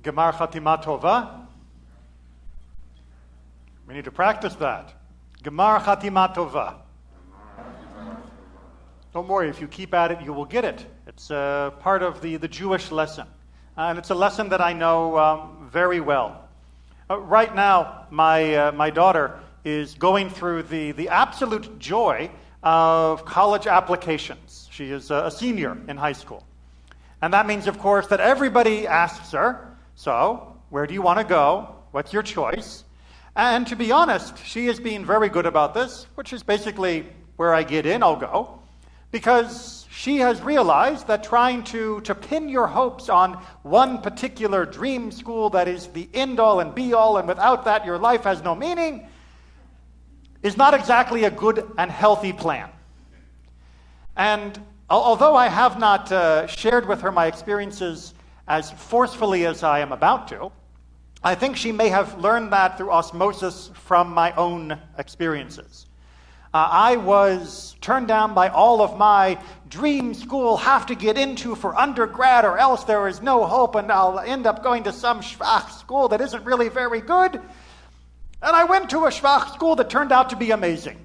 Gemar Chatima Tova. We need to practice that. Gemar Chatima Tova. Don't worry, if you keep at it, you will get it. It's part of the Jewish lesson. And it's a lesson that I know very well. Right now, my daughter is going through the absolute joy of college applications. She is a senior in high school. And that means, of course, that everybody asks her, so, where do you want to go? What's your choice? And to be honest, she is being very good about this, which is basically where I get in, I'll go. Because she has realized that trying to pin your hopes on one particular dream school that is the end-all and be-all, and without that your life has no meaning, is not exactly a good and healthy plan. And although I have not shared with her my experiences as forcefully as I am about to, I think she may have learned that through osmosis from my own experiences. I was turned down by all of my dream school, have to get into for undergrad or else there is no hope and I'll end up going to some schwach school that isn't really very good. And I went to a schwach school that turned out to be amazing.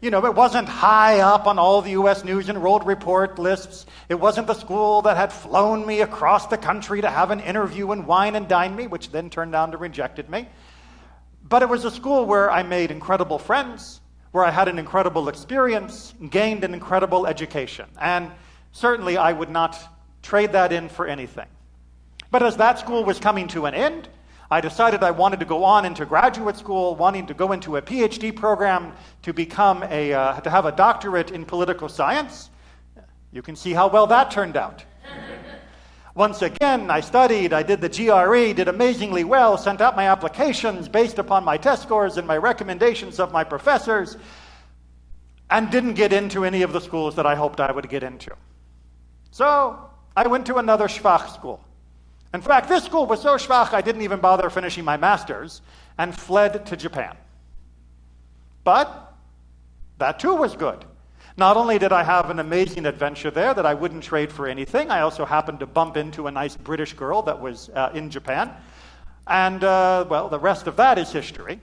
You know, it wasn't high up on all the U.S. News and World Report lists. It wasn't the school that had flown me across the country to have an interview and wine and dine me, which then turned out to rejected me. But it was a school where I made incredible friends, where I had an incredible experience, gained an incredible education. And certainly I would not trade that in for anything. But as that school was coming to an end, I decided I wanted to go on into graduate school, wanting to go into a PhD program to become to have a doctorate in political science. You can see how well that turned out. Once again, I studied, I did the GRE, did amazingly well, sent out my applications based upon my test scores and my recommendations of my professors, and didn't get into any of the schools that I hoped I would get into. So I went to another schwach school. In fact, this school was so schwach I didn't even bother finishing my master's and fled to Japan. But that too was good. Not only did I have an amazing adventure there that I wouldn't trade for anything, I also happened to bump into a nice British girl that was in Japan. And, well, the rest of that is history.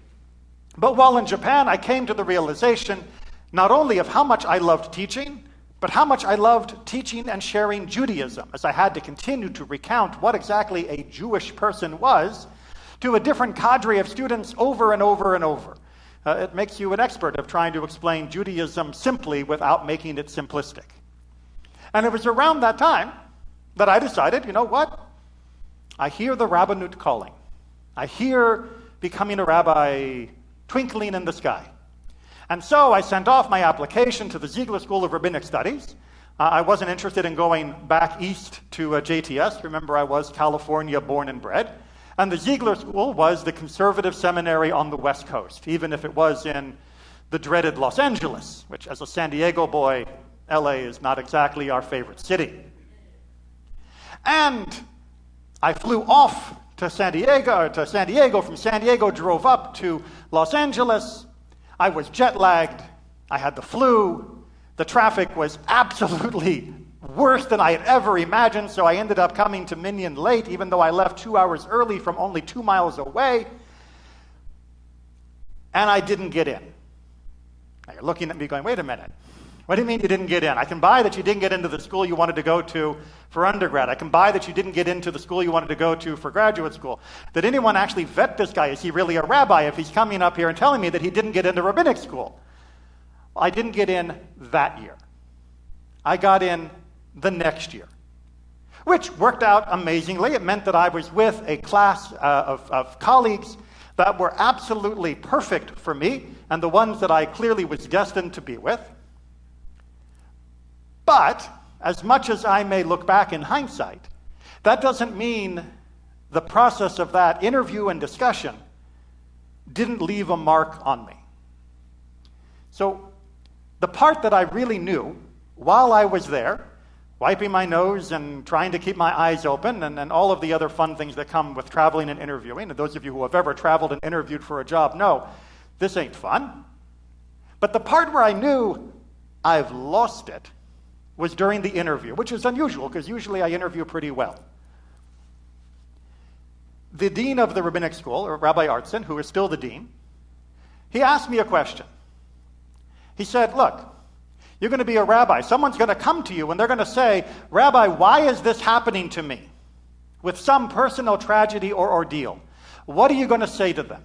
But while in Japan, I came to the realization not only of how much I loved teaching, but how much I loved teaching and sharing Judaism, as I had to continue to recount what exactly a Jewish person was to a different cadre of students over and over and over. It makes you an expert of trying to explain Judaism simply without making it simplistic. And it was around that time that I decided, you know what? I hear the rabbinate calling. I hear becoming a rabbi twinkling in the sky. And so I sent off my application to the Ziegler School of Rabbinic Studies. I wasn't interested in going back east to JTS. Remember, I was California born and bred. And the Ziegler School was the conservative seminary on the West Coast, even if it was in the dreaded Los Angeles, which as a San Diego boy, LA is not exactly our favorite city. And I flew off to San Diego, from San Diego, drove up to Los Angeles. I was jet lagged, I had the flu, the traffic was absolutely worse than I had ever imagined, so I ended up coming to Minion late, even though I left 2 hours early from only 2 miles away, and I didn't get in. Now you're looking at me going, wait a minute, what do you mean you didn't get in? I can buy that you didn't get into the school you wanted to go to for undergrad. I can buy that you didn't get into the school you wanted to go to for graduate school. Did anyone actually vet this guy? Is he really a rabbi if he's coming up here and telling me that he didn't get into rabbinic school? Well, I didn't get in that year. I got in the next year, which worked out amazingly. It meant that I was with a class of colleagues that were absolutely perfect for me and the ones that I clearly was destined to be with. But, as much as I may look back in hindsight, that doesn't mean the process of that interview and discussion didn't leave a mark on me. So, the part that I really knew while I was there, wiping my nose and trying to keep my eyes open and all of the other fun things that come with traveling and interviewing, and those of you who have ever traveled and interviewed for a job know, this ain't fun. But the part where I knew I've lost it was during the interview, which is unusual because usually I interview pretty well. the dean of the rabbinic school, or Rabbi Artson, who is still the dean, he asked me a question. He said, look, you're going to be a rabbi. Someone's going to come to you and they're going to say, Rabbi, why is this happening to me? With some personal tragedy or ordeal. What are you going to say to them?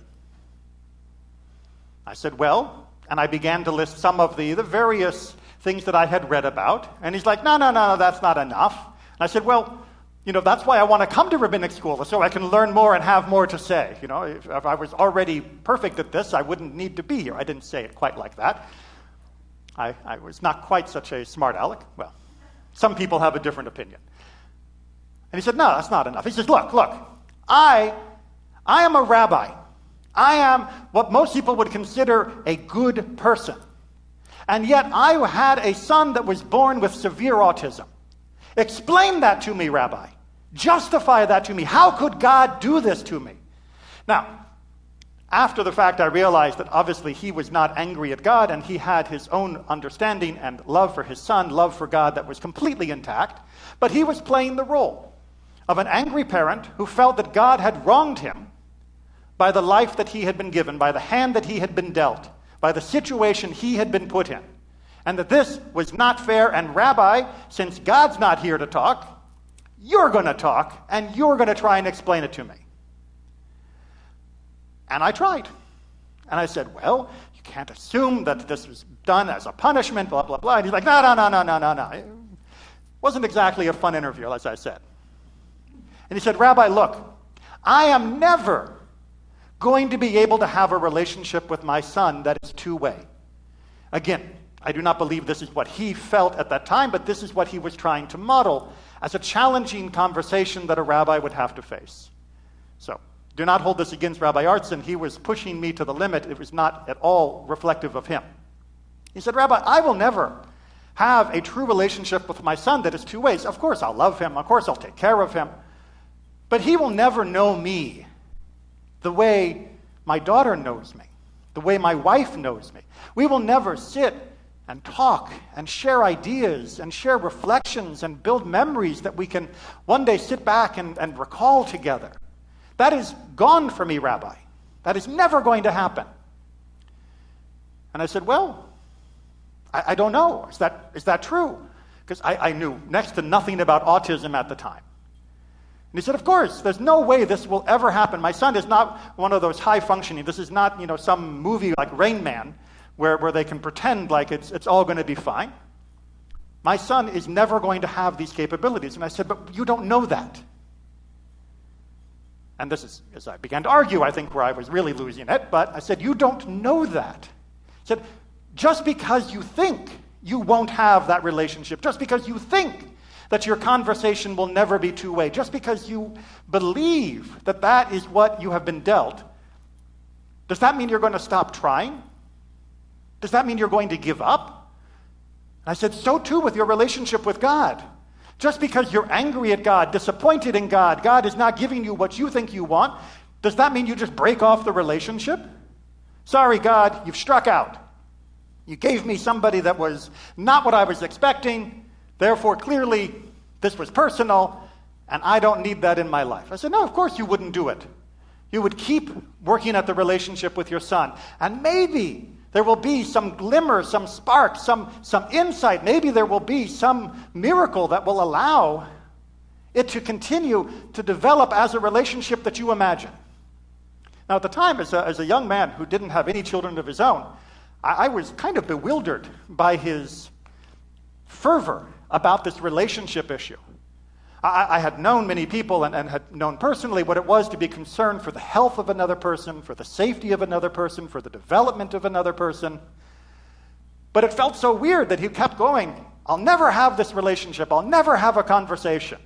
I said, well, and I began to list some of the various things that I had read about. And he's like, no, that's not enough. And I said, well, that's why I want to come to rabbinic school, so I can learn more and have more to say. If I was already perfect at this, I wouldn't need to be here. I didn't say it quite like that. I was not quite such a smart aleck. Well, some people have a different opinion. And he said, no, that's not enough. He says, look, I am a rabbi. I am what most people would consider a good person. And yet I had a son that was born with severe autism. Explain that to me, Rabbi. Justify that to me. How could God do this to me? Now, after the fact, I realized that obviously he was not angry at God, and he had his own understanding and love for his son, love for God that was completely intact. But he was playing the role of an angry parent who felt that God had wronged him by the life that he had been given, by the hand that he had been dealt, by the situation he had been put in, and that this was not fair. And Rabbi, since God's not here to talk, you're going to talk, and you're going to try and explain it to me. And I tried. And I said, well, you can't assume that this was done as a punishment, blah, blah, blah. And he's like, no. It wasn't exactly a fun interview, as I said. And he said, Rabbi, look, I am never going to be able to have a relationship with my son that is two-way. Again, I do not believe this is what he felt at that time, but this is what he was trying to model as a challenging conversation that a rabbi would have to face. So, do not hold this against Rabbi Artson. He was pushing me to the limit. It was not at all reflective of him. He said, Rabbi, I will never have a true relationship with my son that is two ways. Of course, I'll love him. Of course, I'll take care of him. But he will never know me the way my daughter knows me, the way my wife knows me. We will never sit and talk and share ideas and share reflections and build memories that we can one day sit back and recall together. That is gone for me, Rabbi. That is never going to happen. And I said, well, I don't know. Is that true? Because I knew next to nothing about autism at the time. And he said, of course, there's no way this will ever happen. My son is not one of those high functioning. This is not, some movie like Rain Man where they can pretend like it's all going to be fine. My son is never going to have these capabilities. And I said, but you don't know that. And this is, as I began to argue, I think, where I was really losing it. But I said, you don't know that. I said, just because you think you won't have that relationship, just because you think that your conversation will never be two-way, just because you believe that that is what you have been dealt, does that mean you're going to stop trying? Does that mean you're going to give up? And I said, so too with your relationship with God. Just because you're angry at God, disappointed in God, God is not giving you what you think you want, does that mean you just break off the relationship? Sorry, God, you've struck out. You gave me somebody that was not what I was expecting, therefore clearly this was personal, and I don't need that in my life. I said, no, of course you wouldn't do it. You would keep working at the relationship with your son, and maybe there will be some glimmer, some spark, some insight. Maybe there will be some miracle that will allow it to continue to develop as a relationship that you imagine. Now, at the time, as a young man who didn't have any children of his own, I was kind of bewildered by his fervor about this relationship issue. I had known many people and had known personally what it was to be concerned for the health of another person, for the safety of another person, for the development of another person. But it felt so weird that he kept going, I'll never have this relationship, I'll never have a conversation.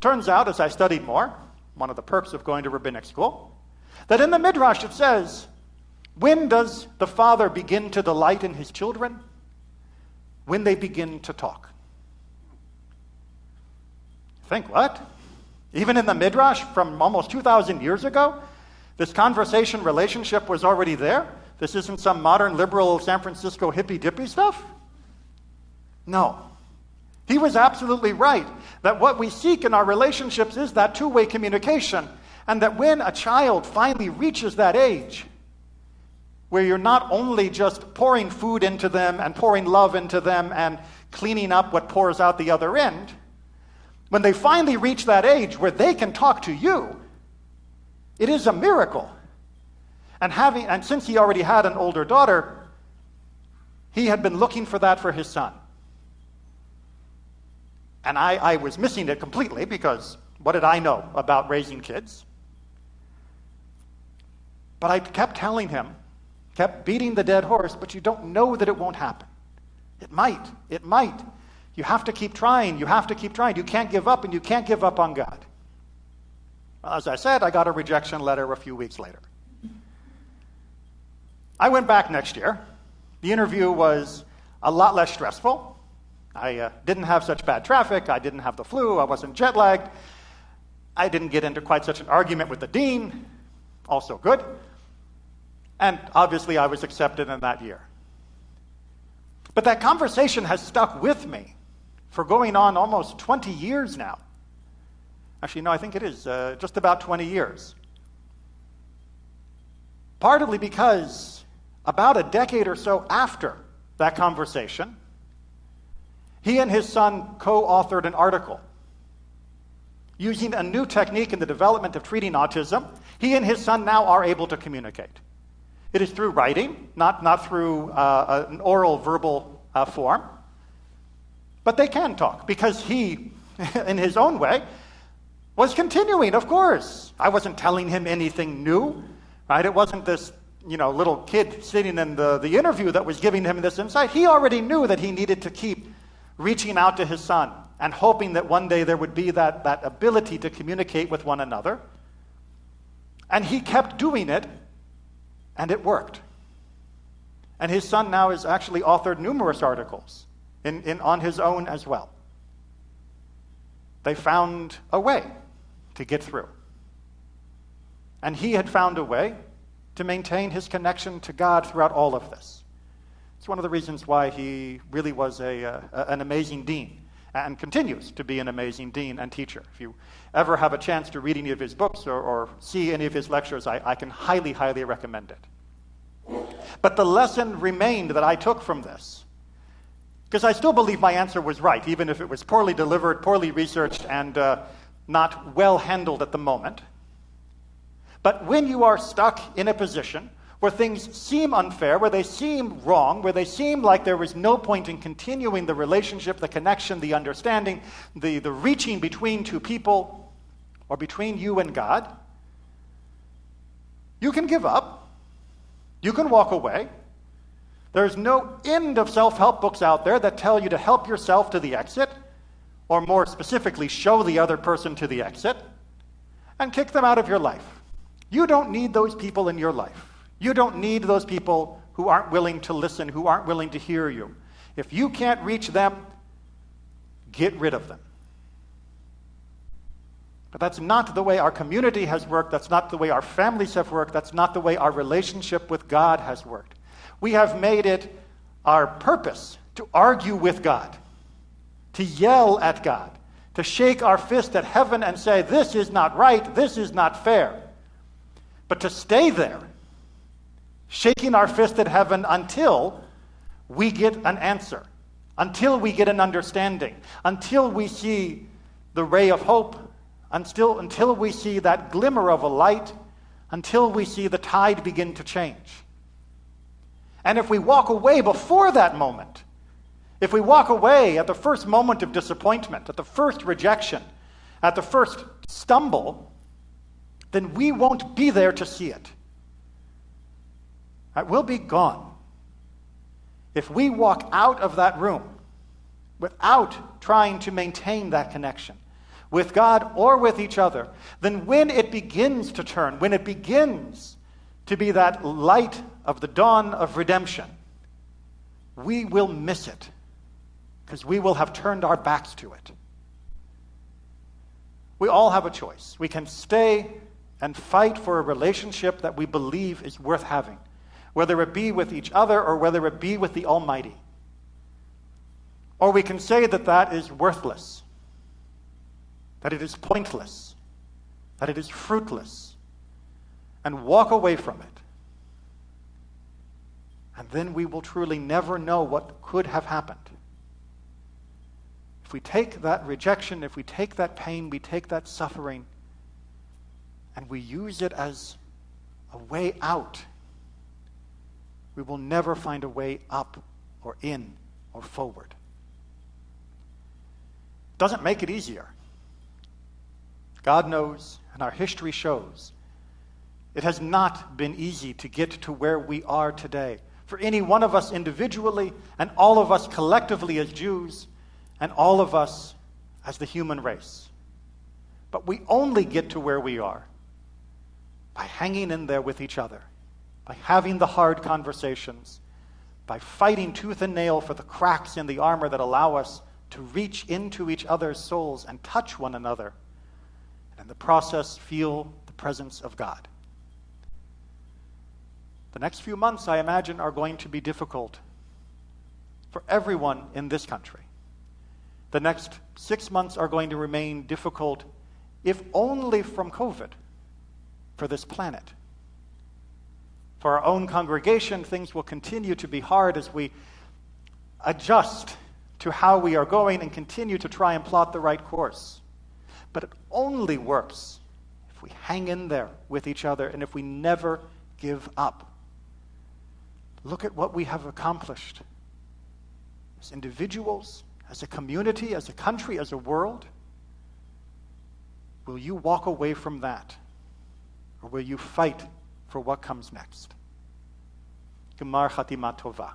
Turns out, as I studied more, one of the perks of going to rabbinic school, that in the Midrash it says, when does the father begin to delight in his children? When they begin to talk. Think, what? Even in the Midrash from almost 2,000 years ago, this conversation relationship was already there? This isn't some modern liberal San Francisco hippy-dippy stuff? No. He was absolutely right that what we seek in our relationships is that two-way communication. And that when a child finally reaches that age where you're not only just pouring food into them and pouring love into them and cleaning up what pours out the other end, when they finally reach that age where they can talk to you, it is a miracle. And since he already had an older daughter, he had been looking for that for his son. And I was missing it completely, because what did I know about raising kids? But I kept telling him, kept beating the dead horse, but you don't know that it won't happen. It might. It might. You have to keep trying. You have to keep trying. You can't give up, and you can't give up on God. Well, as I said, I got a rejection letter a few weeks later. I went back next year. The interview was a lot less stressful. I didn't have such bad traffic. I didn't have the flu. I wasn't jet lagged. I didn't get into quite such an argument with the dean. Also good. And obviously I was accepted in that year. But that conversation has stuck with me for going on almost 20 years now. Actually, no, I think it is just about 20 years. Partly because about a decade or so after that conversation, he and his son co-authored an article using a new technique in the development of treating autism. He and his son now are able to communicate. It is through writing, not through an oral, verbal form. But they can talk, because he, in his own way, was continuing, of course. I wasn't telling him anything new, right? It wasn't this, little kid sitting in the interview that was giving him this insight. He already knew that he needed to keep reaching out to his son and hoping that one day there would be that ability to communicate with one another. And he kept doing it, and it worked. And his son now has actually authored numerous articles on his own as well. They found a way to get through. And he had found a way to maintain his connection to God throughout all of this. It's one of the reasons why he really was an amazing dean, and continues to be an amazing dean and teacher. If you ever have a chance to read any of his books or see any of his lectures, I can highly, highly recommend it. But the lesson remained that I took from this, because I still believe my answer was right, even if it was poorly delivered, poorly researched, and not well handled at the moment. But when you are stuck in a position where things seem unfair, where they seem wrong, where they seem like there was no point in continuing the relationship, the connection, the understanding, the reaching between two people, or between you and God, you can give up. You can walk away. There's no end of self-help books out there that tell you to help yourself to the exit, or more specifically, show the other person to the exit, and kick them out of your life. You don't need those people in your life. You don't need those people who aren't willing to listen, who aren't willing to hear you. If you can't reach them, get rid of them. But that's not the way our community has worked. That's not the way our families have worked. That's not the way our relationship with God has worked. We have made it our purpose to argue with God, to yell at God, to shake our fist at heaven and say, this is not right, this is not fair. But to stay there, shaking our fist at heaven until we get an answer, until we get an understanding, until we see the ray of hope, until we see that glimmer of a light, until we see the tide begin to change. And if we walk away before that moment, if we walk away at the first moment of disappointment, at the first rejection, at the first stumble, then we won't be there to see it. Right? We'll be gone. If we walk out of that room without trying to maintain that connection with God or with each other, then when it begins to turn, when it begins to be that light of the dawn of redemption, we will miss it because we will have turned our backs to it. We all have a choice. We can stay and fight for a relationship that we believe is worth having, whether it be with each other or whether it be with the Almighty. Or we can say that that is worthless, that it is pointless, that it is fruitless, and walk away from it. And then we will truly never know what could have happened. If we take that rejection, if we take that pain, we take that suffering, and we use it as a way out, we will never find a way up or in or forward. It doesn't make it easier. God knows, and our history shows, it has not been easy to get to where we are today. For any one of us individually, and all of us collectively as Jews, and all of us as the human race. But we only get to where we are by hanging in there with each other, by having the hard conversations, by fighting tooth and nail for the cracks in the armor that allow us to reach into each other's souls and touch one another, and in the process feel the presence of God. The next few months, I imagine, are going to be difficult for everyone in this country. The next 6 months are going to remain difficult, if only from COVID, for this planet. For our own congregation, things will continue to be hard as we adjust to how we are going and continue to try and plot the right course. But it only works if we hang in there with each other and if we never give up. Look at what we have accomplished as individuals, as a community, as a country, as a world. Will you walk away from that? Or will you fight for what comes next? Gemar Chatima Tova.